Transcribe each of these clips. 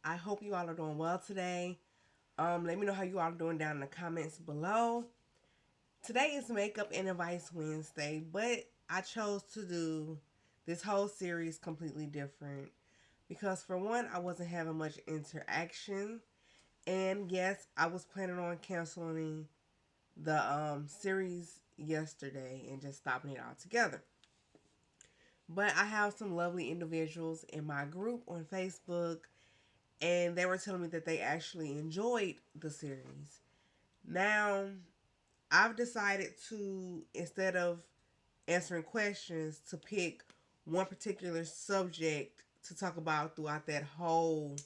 I hope you all are doing well today. Let me know how you all are doing down in the comments below. Today is Makeup and Advice Wednesday, but I chose to do this whole series completely different because for one, I wasn't having much interaction, and yes, I was planning on canceling the series yesterday and just stopping it altogether. But I have some lovely individuals in my group on Facebook, and they were telling me that they actually enjoyed the series. Now, I've decided to, instead of answering questions, to pick one particular subject to talk about throughout the whole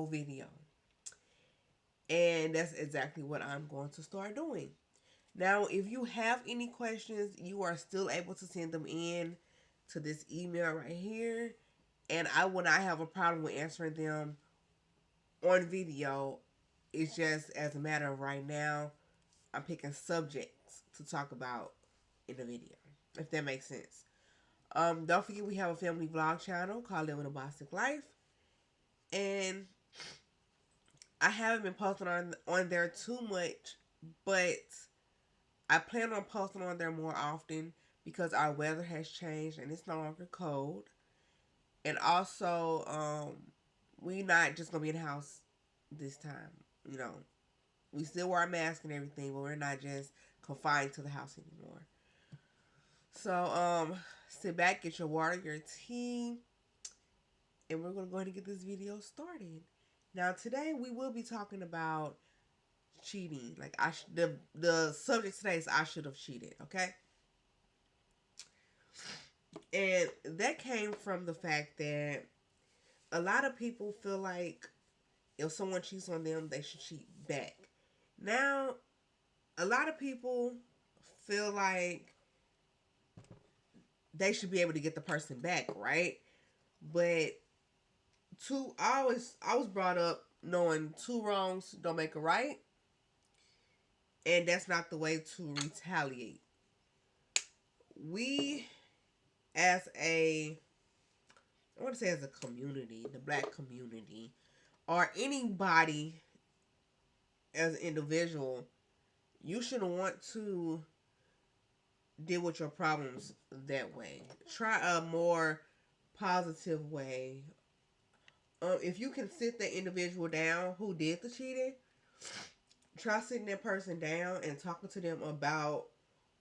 video. And that's exactly what I'm going to start doing. Now, if you have any questions, you are still able to send them in to this email right here. And I will not have a problem with answering them on video. It's just as a matter of right now, I'm picking subjects to talk about in the video, if that makes sense. Don't forget we have a family vlog channel called Living a Bossy Life, and I haven't been posting on there too much, but I plan on posting on there more often because our weather has changed and it's no longer cold. And also, we not just gonna be in the house this time. You know, we still wear a mask and everything, but we're not just confined to the house anymore. So, sit back, get your water, your tea, and we're gonna go ahead and get this video started. Now, today we will be talking about cheating. Like the subject today is I should have cheated. Okay, and that came from the fact that a lot of people feel like if someone cheats on them, they should cheat back. Now, a lot of people feel like they should be able to get the person back, right? But I was brought up knowing two wrongs don't make a right, and that's not the way to retaliate. We, as a, I want to say as a community, the black community, or anybody as an individual, you shouldn't want to deal with your problems that way. Try a more positive way. If you can sit the individual down who did the cheating, try sitting that person down and talking to them about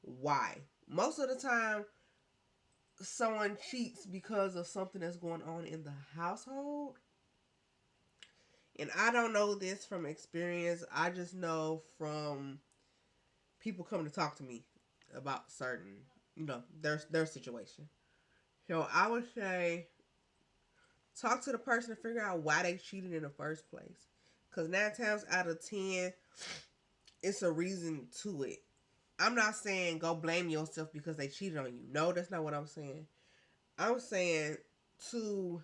why. Most of the time, someone cheats because of something that's going on in the household. And I don't know this from experience. I just know from people coming to talk to me about certain, their situation. So I would say talk to the person to figure out why they cheated in the first place. Because 9 times out of 10, it's a reason to it. I'm not saying go blame yourself because they cheated on you. No, that's not what I'm saying. I'm saying to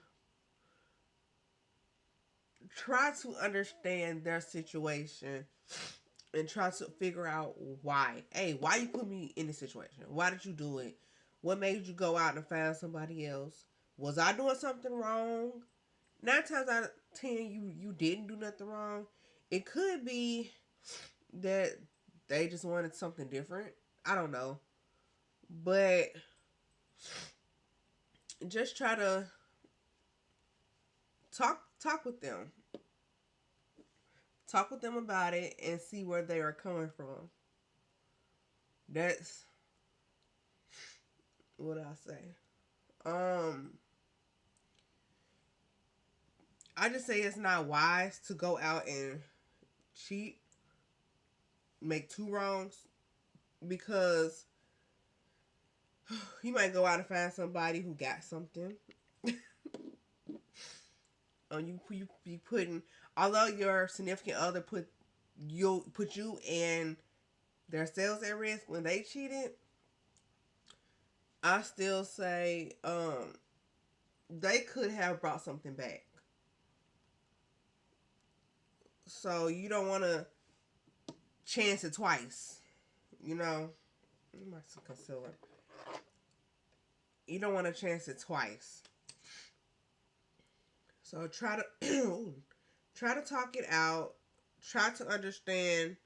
try to understand their situation and try to figure out why. Hey, why you put me in this situation? Why did you do it? What made you go out and find somebody else? Was I doing something wrong? 9 times out of 10, you didn't do nothing wrong. It could be that they just wanted something different. I don't know, but just try to talk with them. Talk with them about it and see where they are coming from. That's what I say. Um, I just say it's not wise to go out and cheat, make two wrongs, because you might go out and find somebody who got something. You be putting, although your significant other put you and their sales at risk when they cheated. I still say they could have brought something back. So you don't want to chance it twice. You know, some concealer. You don't want to chance it twice. So try to try to talk it out. Try to understand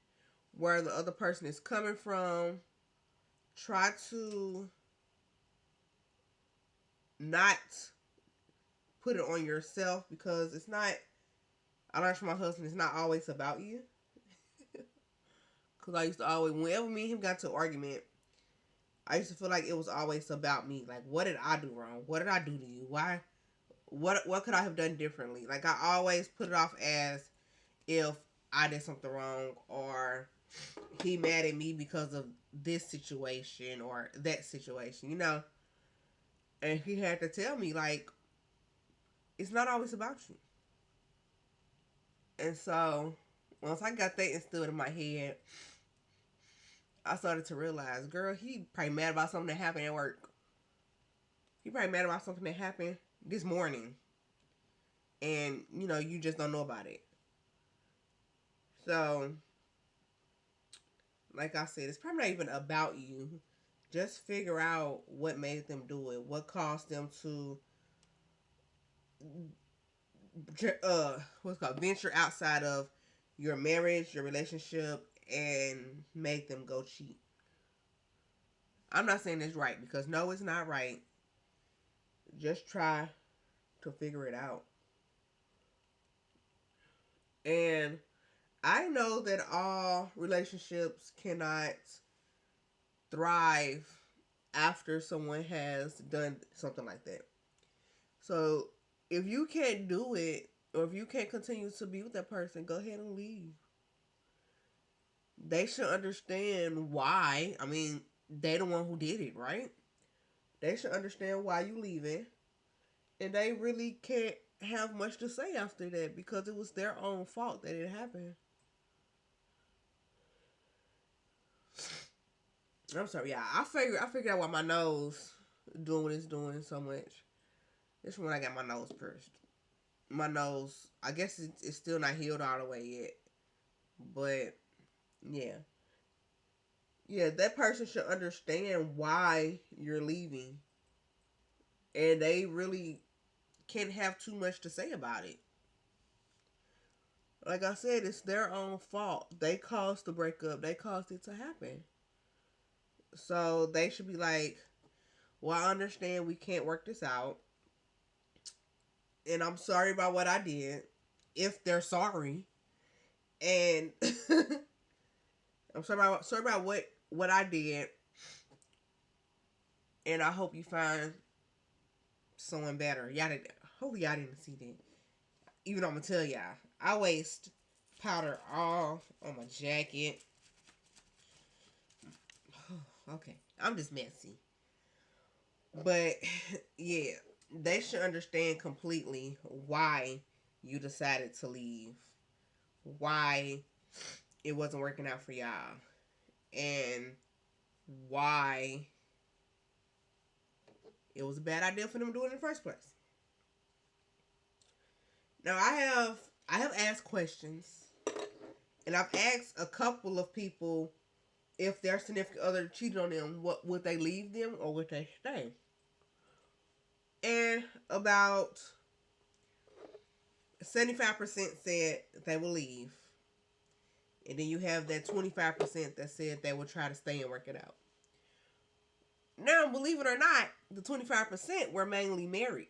where the other person is coming from. Try to not put it on yourself, because it's not, I learned from my husband, it's not always about you. Because I used to always, whenever me and him got to an argument, I used to feel like it was always about me. Like, what did I do wrong? What did I do to you? Why? What could I have done differently? Like, I always put it off as if I did something wrong, or he mad at me because of this situation or that situation, you know? And he had to tell me, like, it's not always about you. And so, once I got that instilled in my head, I started to realize, girl, he probably mad about something that happened at work. He probably mad about something that happened this morning. And, you know, you just don't know about it. So, like I said, it's probably not even about you. Just figure out what made them do it. What caused them to venture outside of your marriage, your relationship, and make them go cheat. I'm not saying it's right, because no, it's not right. Just try to figure it out. And I know that all relationships cannot thrive after someone has done something like that. So if you can't do it, or if you can't continue to be with that person, go ahead and leave. They should understand why. I mean, they the one who did it, right? They should understand why you leaving. And they really can't have much to say after that, because it was their own fault that it happened. I'm sorry, yeah. I figured out why my nose doing what it's doing so much. It's when I got my nose pierced. My nose, I guess it's still not healed all the way yet. But, yeah. Yeah, that person should understand why you're leaving. And they really can't have too much to say about it. Like I said, it's their own fault. They caused the breakup. They caused it to happen. So they should be like, well, I understand we can't work this out. And I'm sorry about what I did. If they're sorry. And I'm sorry about what I did. And I hope you find someone better. Hopefully y'all didn't see that. Even though I'm gonna tell y'all, I waste powder all on my jacket. Okay, I'm just messy. But yeah, they should understand completely why you decided to leave, why it wasn't working out for y'all, and why it was a bad idea for them to do it in the first place. Now I have asked questions, and I've asked a couple of people if their significant other cheated on them, what would they leave them or would they stay? And about 75% said they will leave. And then you have that 25% that said they will try to stay and work it out. Now, believe it or not, the 25% were mainly married.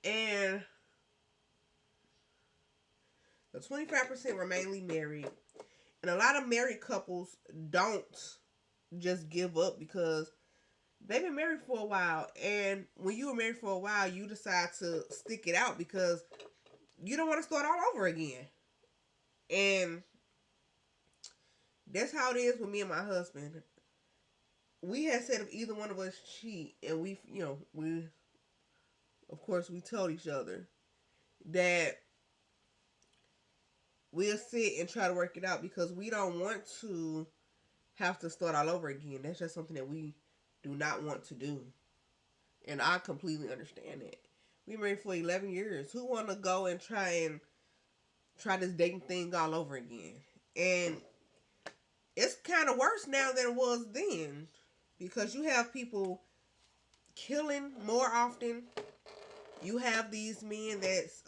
And the 25% were mainly married. And a lot of married couples don't just give up because they've been married for a while. And when you were married for a while, you decide to stick it out because you don't want to start all over again. And that's how it is with me and my husband. We had said if either one of us cheat, and we of course, we told each other that we'll sit and try to work it out because we don't want to have to start all over again. That's just something that we do not want to do. And I completely understand that. We married for 11 years. Who want to go and try this dating thing all over again? And it's kind of worse now than it was then, because you have people killing more often. You have these men that's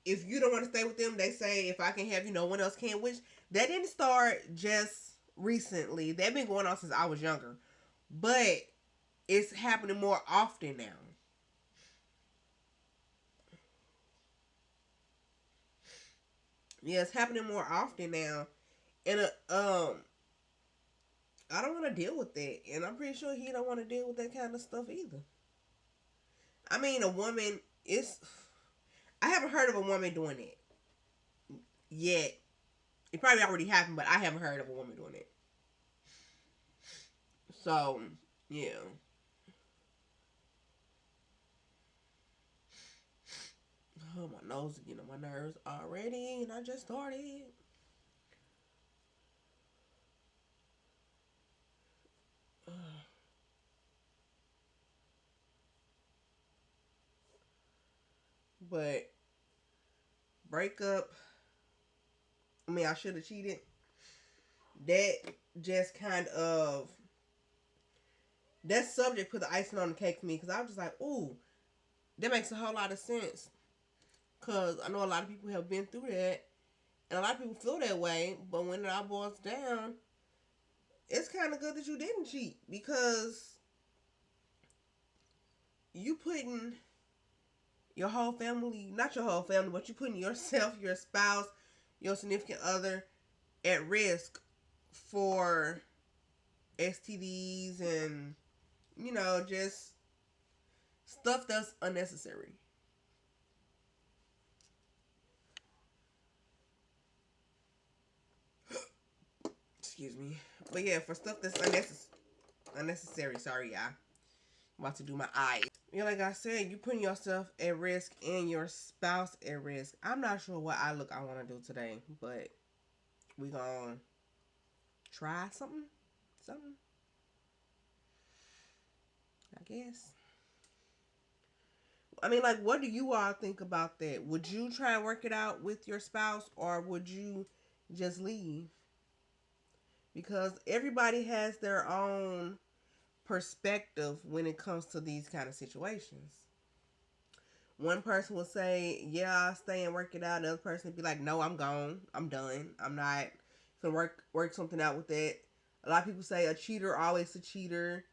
if you don't want to stay with them, they say if I can have you, no one else can. Which that didn't start just recently. They've been going on since I was younger, but it's happening more often now. Yeah, it's happening more often now, and I don't want to deal with that, and I'm pretty sure he don't want to deal with that kind of stuff either. I mean, a woman is. I haven't heard of a woman doing it yet. It probably already happened, but I haven't heard of a woman doing it. So, yeah. Oh, my nose is getting on my nerves already, and I just started. But breakup. I mean, I should have cheated. That just kind of that subject put the icing on the cake for me because I was just like, ooh, that makes a whole lot of sense. Because I know a lot of people have been through that, and a lot of people feel that way. But when it all boils down, it's kind of good that you didn't cheat because you putting your whole family, not your whole family, but you putting yourself, your spouse, your significant other at risk for STDs and, just stuff that's unnecessary. Excuse me. But yeah, for stuff that's unnecessary. Sorry, y'all. I'm about to do my eyes. Yeah, like I said, you putting yourself at risk and your spouse at risk. I'm not sure what eye look I want to do today, but we gonna try something. Something. I guess. I mean, like, what do you all think about that? Would you try and work it out with your spouse, or would you just leave? Because everybody has their own perspective when it comes to these kind of situations. One person will say, "Yeah, I'll stay and work it out." The other person would be like, "No, I'm gone. I'm done. I'm not gonna work something out with that." A lot of people say a cheater always a cheater,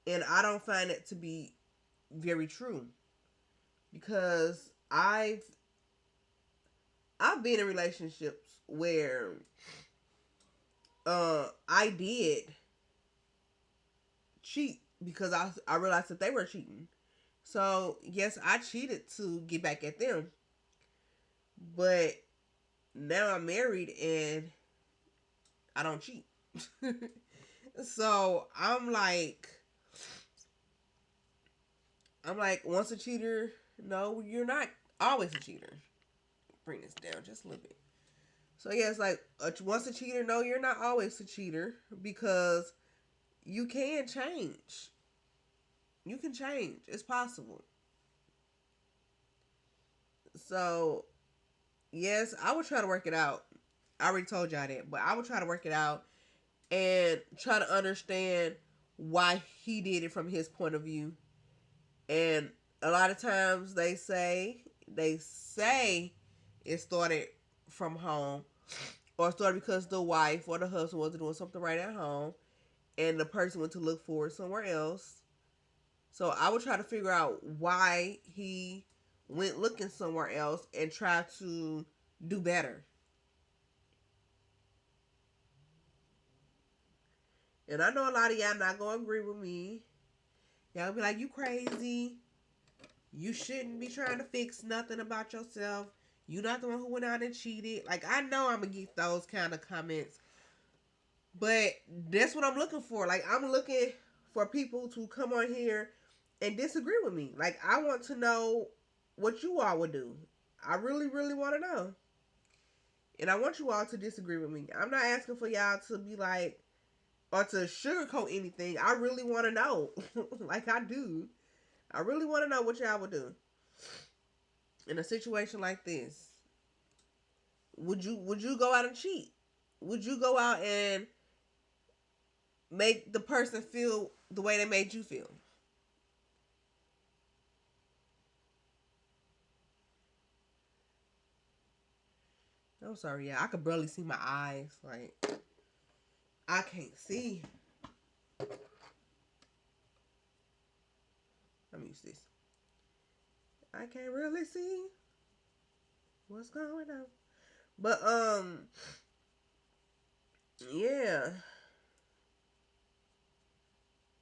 and I don't find it to be very true because I've been in relationships where I did cheat because I realized that they were cheating. So yes, I cheated to get back at them, but now I'm married and I don't cheat. So I'm like, once a cheater, no, you're not always a cheater. Bring this down just a little bit. So yeah, it's like once a cheater, no, you're not always a cheater because you can change. You can change. It's possible. So yes, I would try to work it out. I already told y'all that, but I would try to work it out and try to understand why he did it from his point of view. And a lot of times they say it started from home or started because the wife or the husband wasn't doing something right at home and the person went to look for it somewhere else. So I would try to figure out why he went looking somewhere else and try to do better. And I know a lot of y'all not gonna agree with me. Y'all be like, "You crazy. You shouldn't be trying to fix nothing about yourself. You not the one who went out and cheated." Like, I know I'm gonna get those kind of comments, but that's what I'm looking for. Like, I'm looking for people to come on here and disagree with me. Like, I want to know what you all would do. I really, really want to know. And I want you all to disagree with me. I'm not asking for y'all to be like, or to sugarcoat anything. I really want to know. Like, I do. I really want to know what y'all would do in a situation like this. Would you go out and cheat? Would you go out and make the person feel the way they made you feel? I'm sorry, yeah, I could barely see my eyes. Like, I can't see. Let me use this. I can't really see what's going on. But, yeah.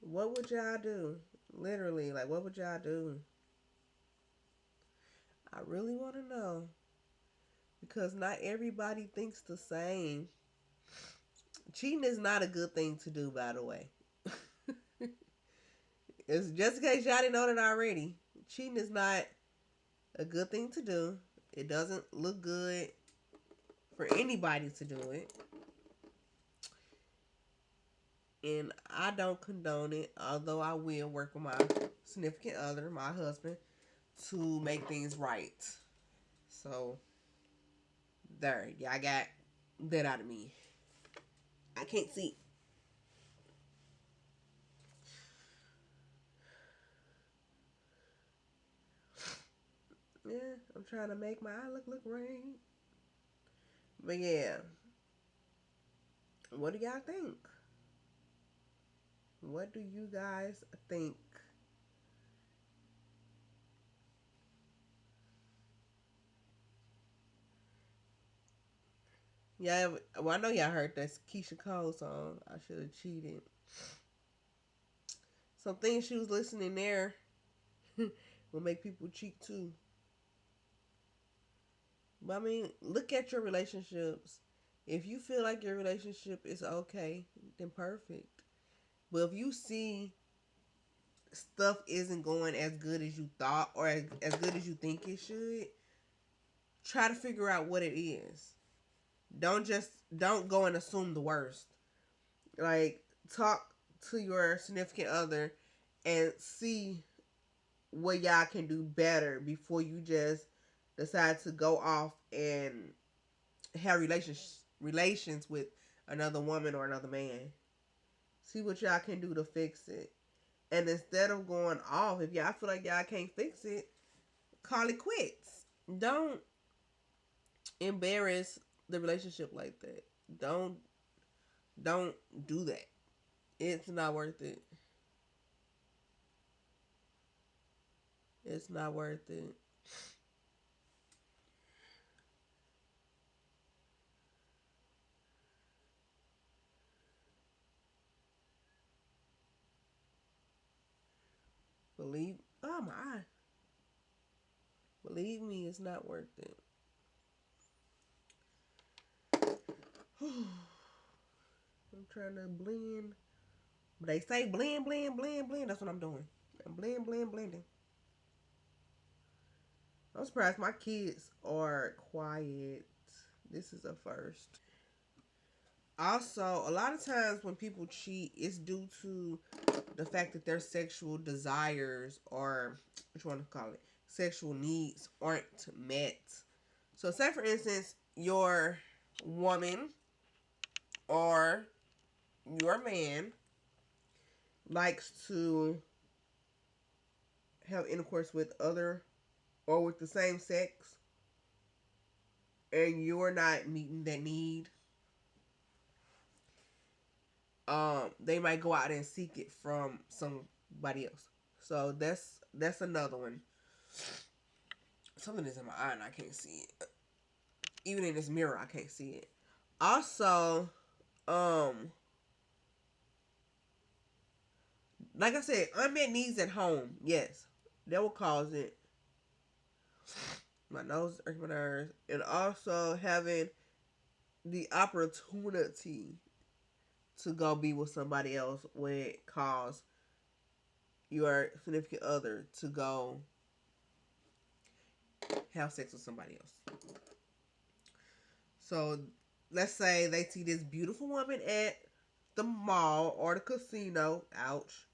What would y'all do? Literally, like, what would y'all do? I really want to know. Because not everybody thinks the same. Cheating is not a good thing to do, by the way. It's just in case y'all didn't know that already. Cheating is not a good thing to do. It doesn't look good for anybody to do it. And I don't condone it, although I will work with my significant other, my husband, to make things right. So, there. Yeah, I got that out of me. I can't see. Yeah, I'm trying to make my eye look right. But yeah. What do y'all think? What do you guys think? Yeah, well, I know y'all heard that Keisha Cole song. I should have cheated. Some things she was listening there will make people cheat too. But I mean, look at your relationships. If you feel like your relationship is okay, then perfect. But if you see stuff isn't going as good as you thought or as good as you think it should, try to figure out what it is. Don't go and assume the worst. Like, talk to your significant other and see what y'all can do better before you just decide to go off and have relations with another woman or another man. See what y'all can do to fix it. And instead of going off, if y'all feel like y'all can't fix it, call it quits. Don't embarrass the relationship like that. Don't do that. It's not worth it. It's not worth it. Oh my, believe me, it's not worth it. I'm trying to blend. But they say blend, blend, blend, blend. That's what I'm doing. I'm blending. I'm surprised my kids are quiet. This is a first. Also, a lot of times when people cheat, it's due to the fact that their sexual desires or what you want to call it, sexual needs aren't met. So, say for instance, your woman or your man likes to have intercourse with other or with the same sex, and you're not meeting that need, they might go out and seek it from somebody else. So that's another one. Something is in my eye and I can't see it. Even in this mirror, I can't see it. Also, um, like I said, unmet needs at home. Yes, that will cause it. My nose irks my nerves, and also having the opportunity to go be with somebody else would cause your significant other to go have sex with somebody else. So let's say they see this beautiful woman at the mall or the casino, ouch,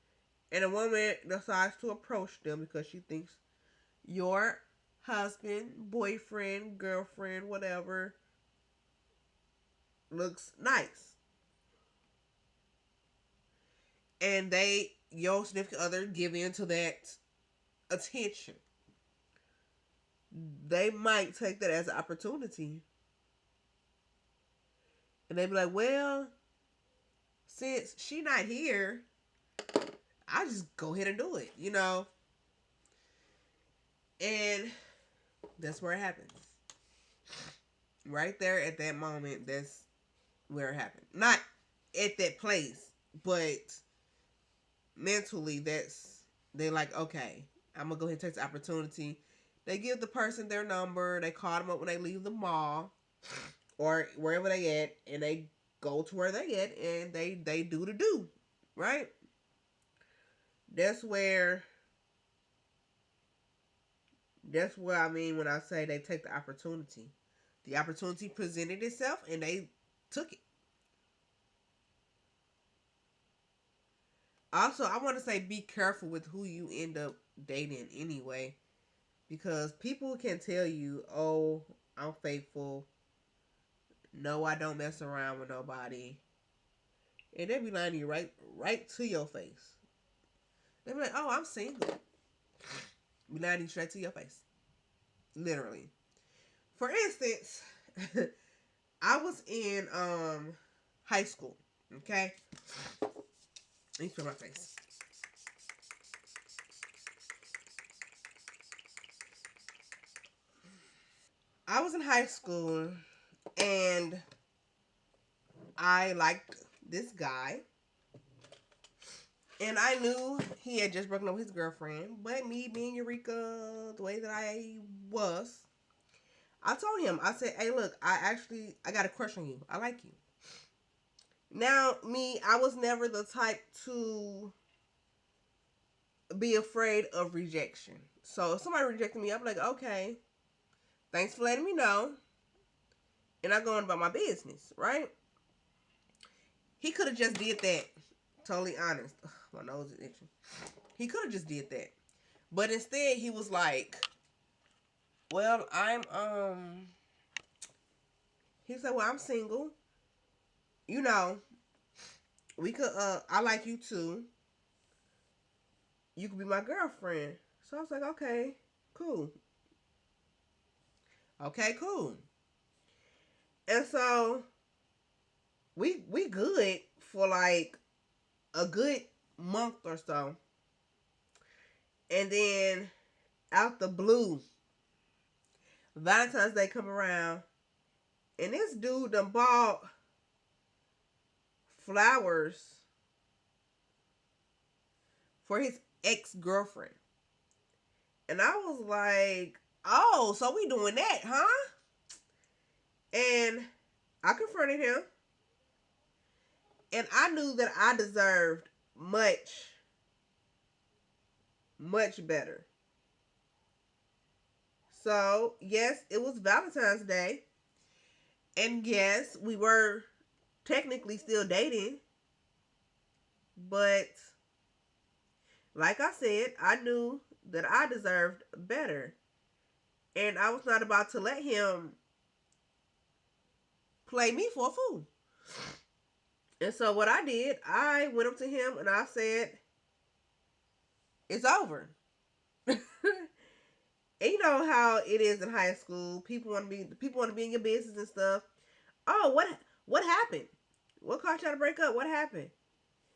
and a woman decides to approach them because she thinks your husband, boyfriend, girlfriend, whatever, looks nice. And your significant other, give in to that attention. They might take that as an opportunity And they be like, well, since she not here, I just go ahead and do it, you know? And that's where it happens. Right there at that moment, that's where it happened. Not at that place, but mentally, they're like, okay, I'm gonna go ahead and take the opportunity. They give the person their number. They call them up when they leave the mall or wherever they at, and they go to where they at, and they do the do, right? That's where I mean when I say they take the opportunity. The opportunity presented itself, and they took it. Also, I want to say be careful with who you end up dating anyway, because people can tell you, "Oh, I'm faithful. No, I don't mess around with nobody," and they be lying to you right to your face. They be like, "Oh, I'm single." Be lying to you straight to your face, literally. For instance, I was in high school. Okay, let me spray my face. I was in high school, and I liked this guy. And I knew he had just broken up with his girlfriend. But me being Eureka, the way that I was, I told him, I said, hey, look, I got a crush on you. I like you. Now, me, I was never the type to be afraid of rejection. So if somebody rejected me, I'm like, okay, thanks for letting me know. And I go on about my business, right? He could have just did that. Totally honest. Ugh, my nose is itching. He could have just did that. But instead, he was like, well, he said, well, I'm single. You know, we could, I like you too. You could be my girlfriend. So I was like, okay, cool. Okay, cool. And so we good for like a good month or so. And then out the blue, Valentine's Day come around, and this dude done bought flowers for his ex-girlfriend. And I was like, oh, so we doing that, huh? And I confronted him. And I knew that I deserved much, much better. So, yes, it was Valentine's Day. And yes, we were technically still dating. But, like I said, I knew that I deserved better. And I was not about to let him play me for a fool. And so what I did, I went up to him and I said, it's over. And you know how it is in high school. People want to be in your business and stuff. Oh, what happened? What caused y'all to break up? What happened?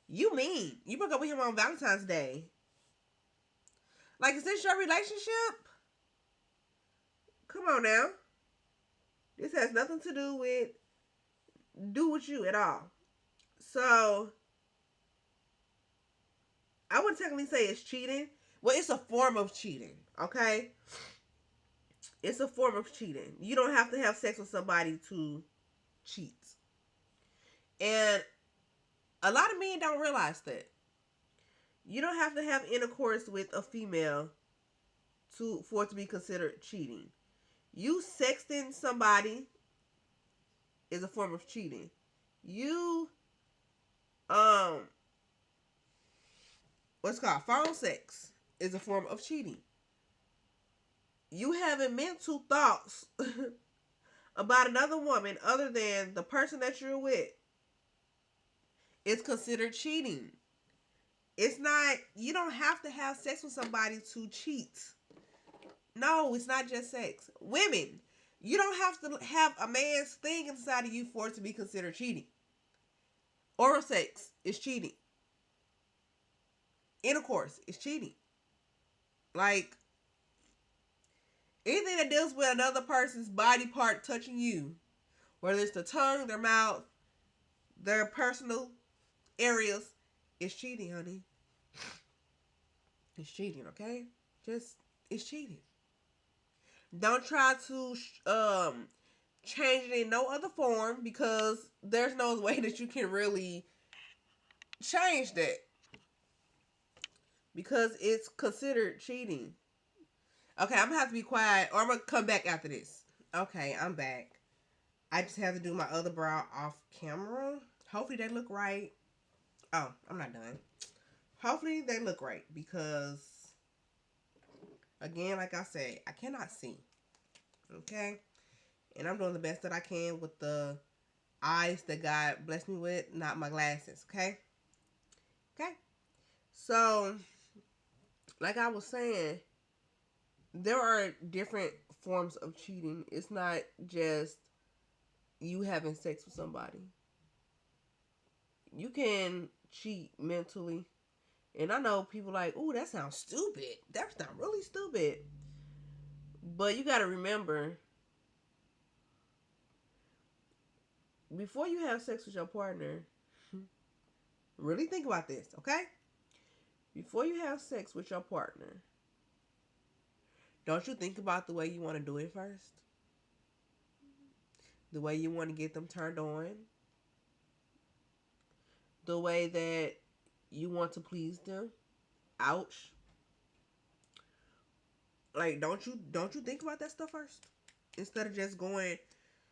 You mean you broke up with him on Valentine's Day? Like, is this your relationship? Come on now. This has nothing to do with you at all. So I wouldn't technically say it's cheating. Well, it's a form of cheating. Okay, it's a form of cheating. You don't have to have sex with somebody to cheat. And a lot of men don't realize that. You don't have to have intercourse with a female for it to be considered cheating. You sexting somebody is a form of cheating. You what's called phone sex is a form of cheating. You having mental thoughts about another woman other than the person that you're with is considered cheating. It's not, you don't have to have sex with somebody to cheat. No, it's not just sex. Women, You don't have to have a man's thing inside of you for it to be considered cheating. Oral sex is cheating. Intercourse is cheating. Like, anything that deals with another person's body part touching you, whether it's the tongue, their mouth, their personal areas, is cheating, honey. It's cheating, okay? Just, it's cheating. Don't try to change it in no other form, because there's no way that you can really change that, because it's considered cheating. Okay, I'm gonna have to be quiet, or I'm gonna come back after this. Okay, I'm back. I just have to do my other brow off camera. Hopefully they look right. Oh, I'm not done. Hopefully they look right, because again, like I said, I cannot see. Okay, and I'm doing the best that I can with the eyes that God blessed me with, not my glasses. Okay. Okay. So, like I was saying, there are different forms of cheating. It's not just you having sex with somebody. You can cheat mentally. And I know people like, ooh, that sounds stupid. That sounds really stupid. But you got to remember, before you have sex with your partner, really think about this, okay? Before you have sex with your partner, don't you think about the way you want to do it first? The way you want to get them turned on? The way that you want to please them? Ouch. Like, don't you think about that stuff first? Instead of just going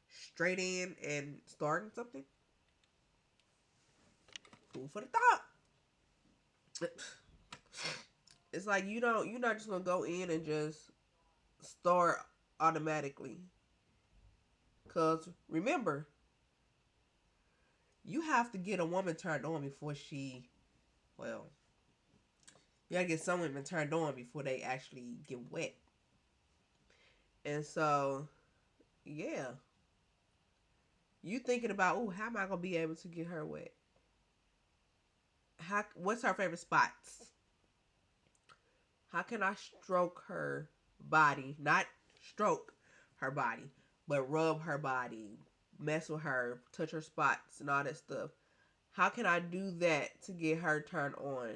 straight in and starting something? Food for the thought. It's like you're not just gonna go in and just start automatically. Cause remember, you have to get a woman turned on before well, you gotta get some women turned on before they actually get wet. And so, yeah, you thinking about, oh, how am I gonna be able to get her wet? What's her favorite spots? How can I stroke her body? Not stroke her body, but rub her body, mess with her, touch her spots, and all that stuff. How can I do that to get her turned on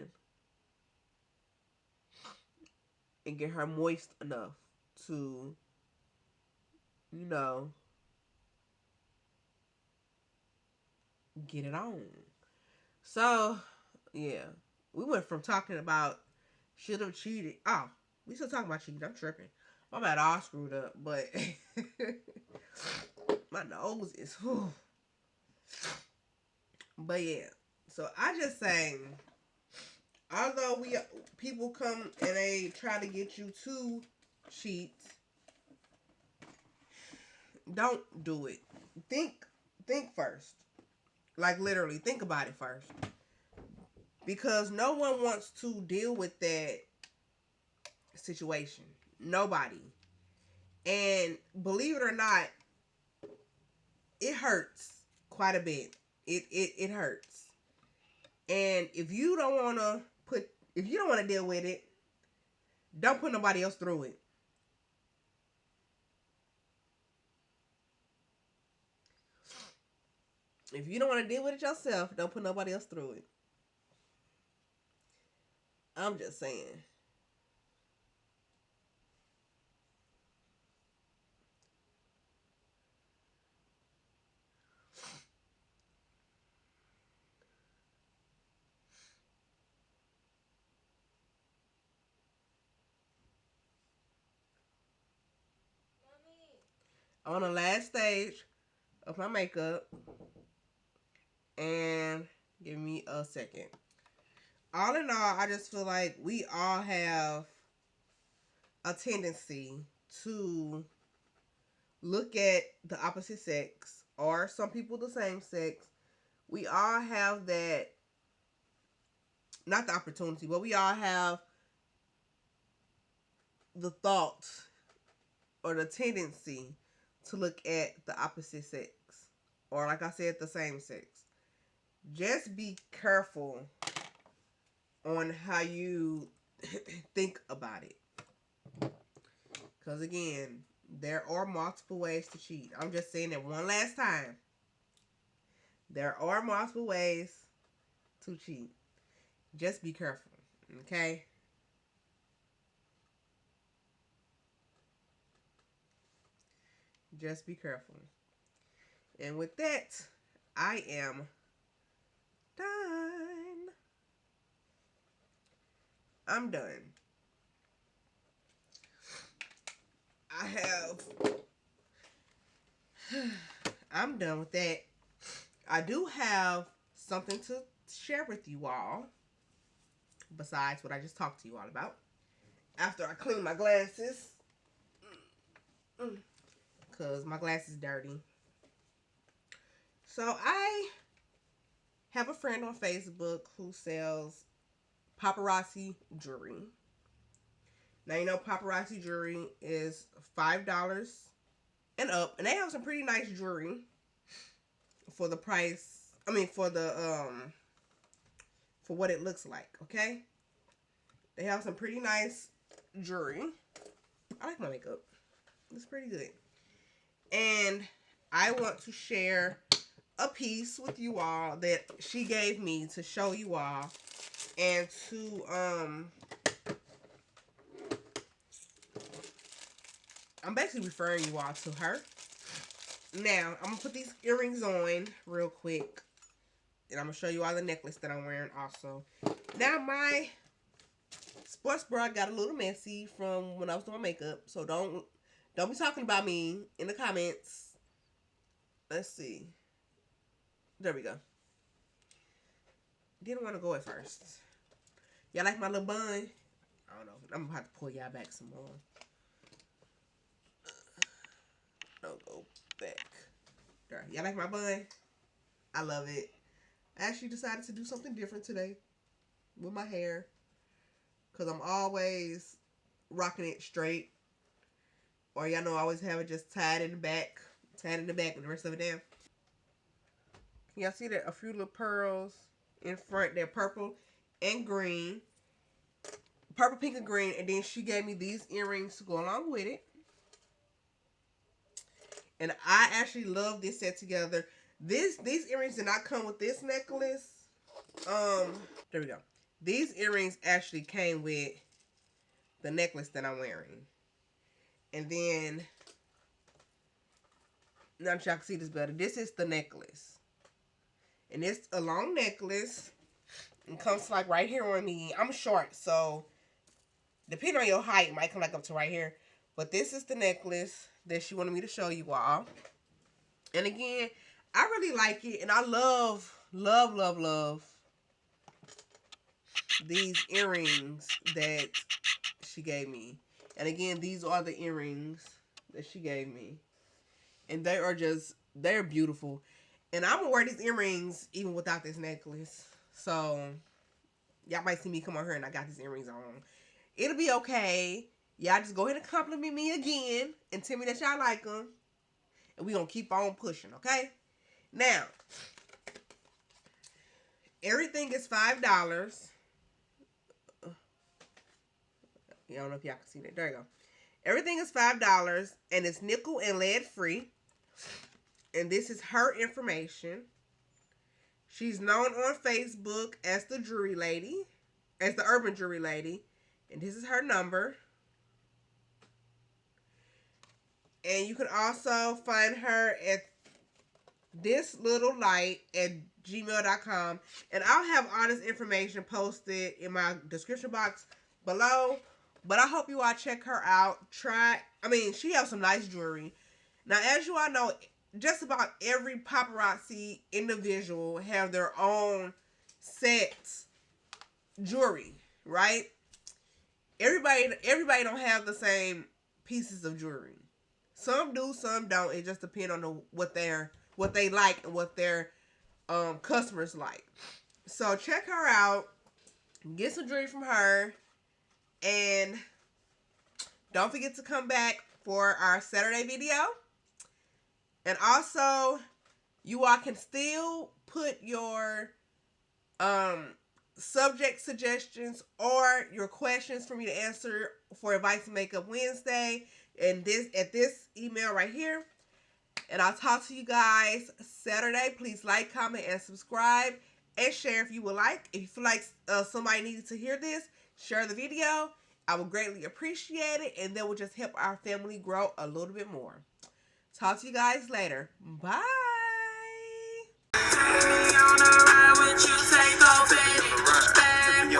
and get her moist enough to, you know, get it on? So, yeah. We went from talking about should have cheated. Oh, we still talking about cheating. I'm tripping. My bad, all screwed up, but my nose is. Whew. But yeah, so I just saying, although people come and they try to get you to cheat, don't do it. Think first. Like, literally, think about it first. Because no one wants to deal with that situation. Nobody. And believe it or not, it hurts quite a bit. It hurts. And if you don't want to deal with it, don't put nobody else through it. If you don't want to deal with it yourself, don't put nobody else through it. I'm just saying. I'm on the last stage of my makeup. And give me a second. All in all, I just feel like we all have a tendency to look at the opposite sex, or some people the same sex. We all have that, not the opportunity, but we all have the thought or the tendency to look at the opposite sex. Or like I said, the same sex. Just be careful on how you think about it. Because again, there are multiple ways to cheat. I'm just saying that one last time. There are multiple ways to cheat. Just be careful, okay? Just be careful. And with that, I am done. I'm done. I'm done with that. I do have something to share with you all. Besides what I just talked to you all about. After I clean my glasses. Because my glass is dirty. So I have a friend on Facebook who sells Paparazzi Jewelry. Now, you know, Paparazzi Jewelry is $5 and up. And they have some pretty nice jewelry for the price. I mean, for what it looks like, okay? They have some pretty nice jewelry. I like my makeup. It's pretty good. And I want to share a piece with you all that she gave me to show you all. And to, I'm basically referring you all to her. Now, I'm going to put these earrings on real quick. And I'm going to show you all the necklace that I'm wearing also. Now, my sports bra got a little messy from when I was doing makeup. So, don't be talking about me in the comments. Let's see. There we go. Didn't want to go at first. Y'all like my little bun? I don't know. I'm going to have to pull y'all back some more. Don't go back. There. Y'all like my bun? I love it. I actually decided to do something different today with my hair. Because I'm always rocking it straight. Or y'all know I always have it just tied in the back. Tied in the back and the rest of it down. Can y'all see that? A few little pearls in front. They're purple and green. Purple, pink, and green. And then she gave me these earrings to go along with it. And I actually love this set together. These earrings did not come with this necklace. There we go. These earrings actually came with the necklace that I'm wearing. And then, now that y'all can see this better, this is the necklace. And it's a long necklace. It comes like right here on me. I'm short, so depending on your height, it might come like up to right here. But this is the necklace that she wanted me to show you all. And again, I really like it. And I love these earrings that she gave me. And again, these are the earrings that she gave me. And they are just, they're beautiful. And I'm going to wear these earrings even without this necklace. So, y'all might see me come on here and I got these earrings on. It'll be okay. Y'all just go ahead and compliment me again and tell me that y'all like them. And we're going to keep on pushing, okay? Now, everything is $5. I don't know if y'all can see that. There you go. Everything is $5 and it's nickel and lead free. And this is her information. She's known on Facebook as the Jewelry Lady, as the Urban Jewelry Lady. And this is her number. And you can also find her at thislittlelyte@gmail.com. And I'll have all this information posted in my description box below. But I hope you all check her out. She has some nice jewelry. Now, as you all know, just about every paparazzi individual have their own sets jewelry, right? Everybody don't have the same pieces of jewelry. Some do, some don't. It just depends on what they like and what their customers like. So check her out. Get some jewelry from her. And don't forget to come back for our Saturday video. And also, you all can still put your subject suggestions or your questions for me to answer for Advice Makeup Wednesday and this email right here. And I'll talk to you guys Saturday. Please like, comment, and subscribe. And share if you would like. If you feel like somebody needed to hear this, share the video. I would greatly appreciate it. And that will just help our family grow a little bit more. Talk to you guys later. Bye. Take me on a ride with you, take off any